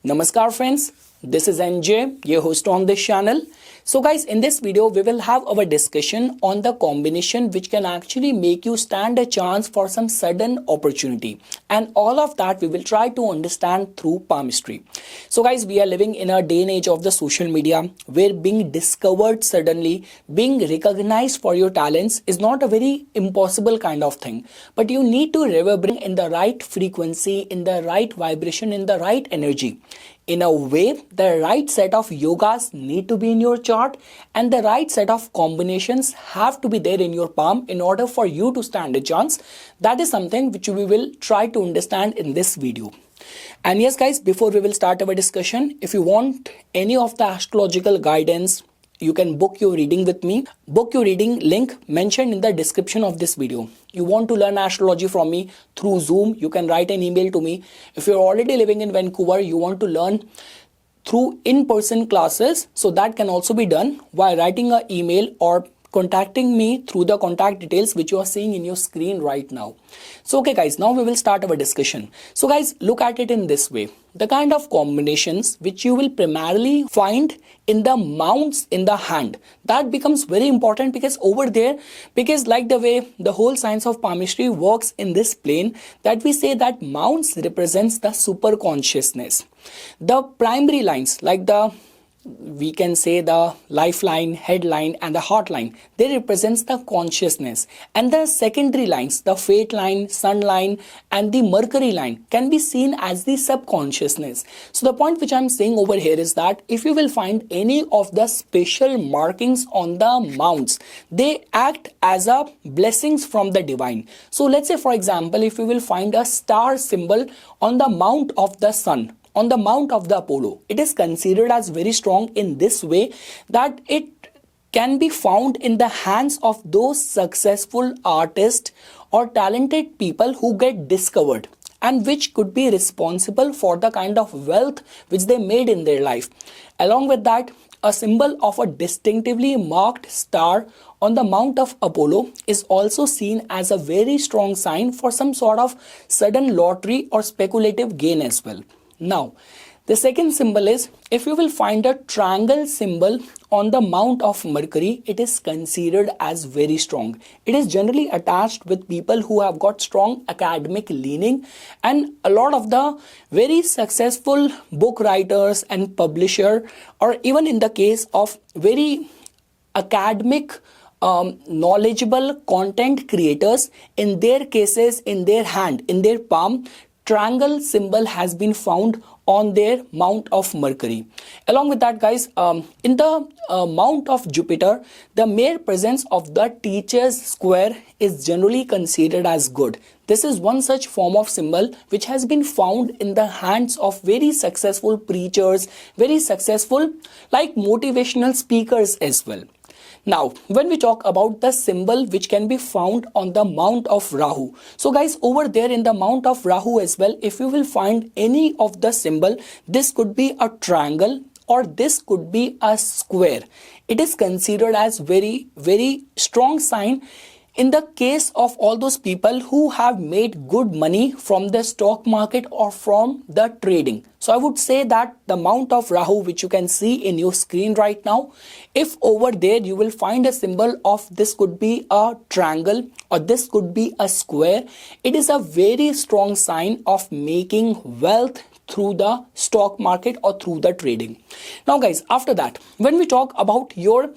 Namaskar friends, this is NJ, your host on this channel. So guys, in this video, we will have our discussion on the combination which can actually make you stand a chance for some sudden opportunity. And all of that we will try to understand through palmistry. So guys, we are living in a day and age of the social media where being discovered suddenly, being recognized for your talents is not a very impossible kind of thing. But you need to reverberate in the right frequency, in the right vibration, in the right energy. In a way, the right set of yogas need to be in your chart and the right set of combinations have to be there in your palm in order for you to stand a chance. That is something which we will try to understand in this video. And yes guys, before we will start our discussion, if you want any of the astrological guidance, you can book your reading with me. Book your reading link mentioned in the description of this video. You want to learn astrology from me through Zoom, you can write an email to me. If you're already living in Vancouver, you want to learn through in-person classes, so that can also be done by writing an email or contacting me through the contact details which you are seeing in your screen right now. So okay guys, now we will start our discussion. So guys, look at it in this way. The kind of combinations which you will primarily find in the mounts in the hand, that becomes very important because over there, because like the way the whole science of palmistry works in this plane, that we say that mounts represents the super consciousness. The primary lines like we can say the lifeline, headline and the heartline, they represents the consciousness, and the secondary lines, the fate line, sun line and the mercury line can be seen as the subconsciousness. So the point which I'm saying over here is that if you will find any of the special markings on the mounts, they act as a blessings from the divine. So let's say for example, if you will find a star symbol on the mount of the sun, on the mount of the Apollo, it is considered as very strong in this way that it can be found in the hands of those successful artists or talented people who get discovered and which could be responsible for the kind of wealth which they made in their life. Along with that, a symbol of a distinctively marked star on the mount of Apollo is also seen as a very strong sign for some sort of sudden lottery or speculative gain as well. Now, the second symbol is, if you will find a triangle symbol on the mount of Mercury, it is considered as very strong. It is generally attached with people who have got strong academic leaning, and a lot of the very successful book writers and publisher, or even in the case of very academic knowledgeable content creators, in their cases, in their hand, in their palm, triangle symbol has been found on their mount of Mercury. Along with that guys, in the mount of Jupiter, the mere presence of the teacher's square is generally considered as good. This is one such form of symbol which has been found in the hands of very successful preachers, very successful like motivational speakers as well. Now, when we talk about the symbol which can be found on the mount of Rahu. So guys, over there in the mount of Rahu as well, if you will find any of the symbol, this could be a triangle or this could be a square. It is considered as very, very strong sign in the case of all those people who have made good money from the stock market or from the trading. So I would say that the mount of Rahu which you can see in your screen right now, if over there you will find a symbol of this could be a triangle or this could be a square, it is a very strong sign of making wealth through the stock market or through the trading. Now guys, after that, when we talk about your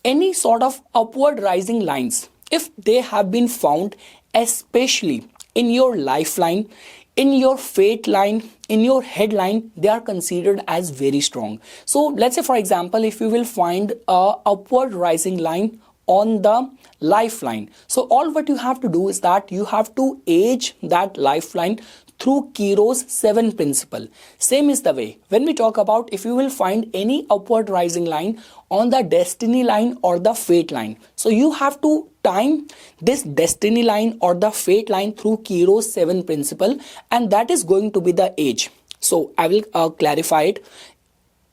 any sort of upward rising lines, if they have been found especially in your lifeline, in your fate line, in your headline, they are considered as very strong. So let's say for example, if you will find a upward rising line on the lifeline, so all what you have to do is that you have to age that lifeline through Kiro's 7 principle. Same is the way when we talk about if you will find any upward rising line on the destiny line or the fate line. So you have to time this destiny line or the fate line through Kiro's 7 principle, and that is going to be the age. So I will clarify it.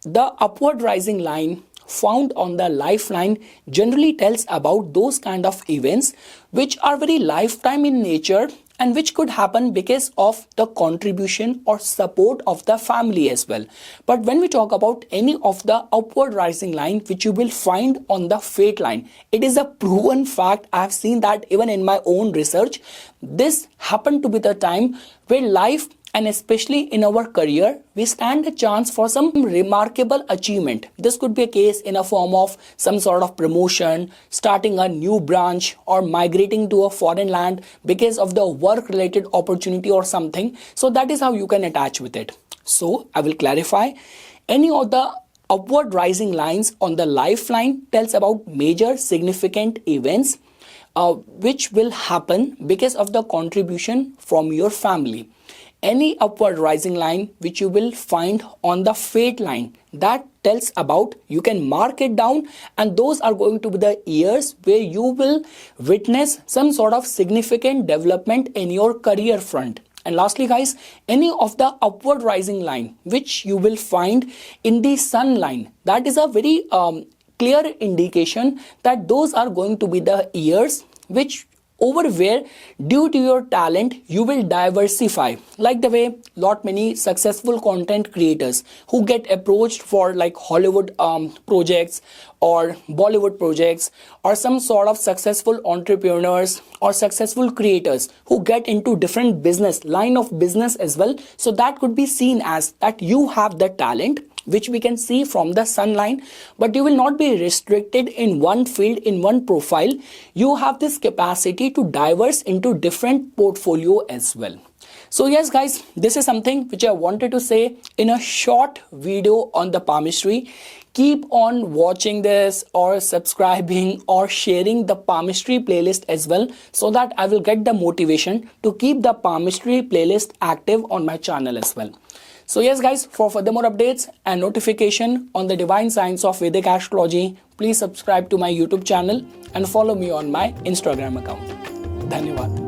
The upward rising line found on the lifeline generally tells about those kind of events which are very lifetime in nature and which could happen because of the contribution or support of the family as well. But when we talk about any of the upward rising line which you will find on the fate line, it is a proven fact. I've seen that even in my own research. This happened to be the time where life, and especially in our career, we stand a chance for some remarkable achievement. This could be a case in a form of some sort of promotion, starting a new branch, or migrating to a foreign land because of the work related opportunity or something. So that is how you can attach with it. So I will clarify. Any of the upward rising lines on the lifeline tells about major significant events which will happen because of the contribution from your family. Any upward rising line which you will find on the fate line, that tells about, you can mark it down, and those are going to be the years where you will witness some sort of significant development in your career front. And lastly guys, any of the upward rising line which you will find in the sun line, that is a very clear indication that those are going to be the years which over where due to your talent you will diversify, like the way lot many successful content creators who get approached for like Hollywood projects or Bollywood projects, or some sort of successful entrepreneurs or successful creators who get into different business line of business as well. So that could be seen as that you have the talent which we can see from the sun line, but you will not be restricted in one field, in one profile. You have this capacity to diverse into different portfolio as well. So yes guys, this is something which I wanted to say in a short video on the palmistry. Keep on watching this or subscribing or sharing the palmistry playlist as well, so that I will get the motivation to keep the palmistry playlist active on my channel as well. So yes guys, for further more updates and notification on the divine science of Vedic astrology, please subscribe to my YouTube channel and follow me on my Instagram account. Dhanyavad.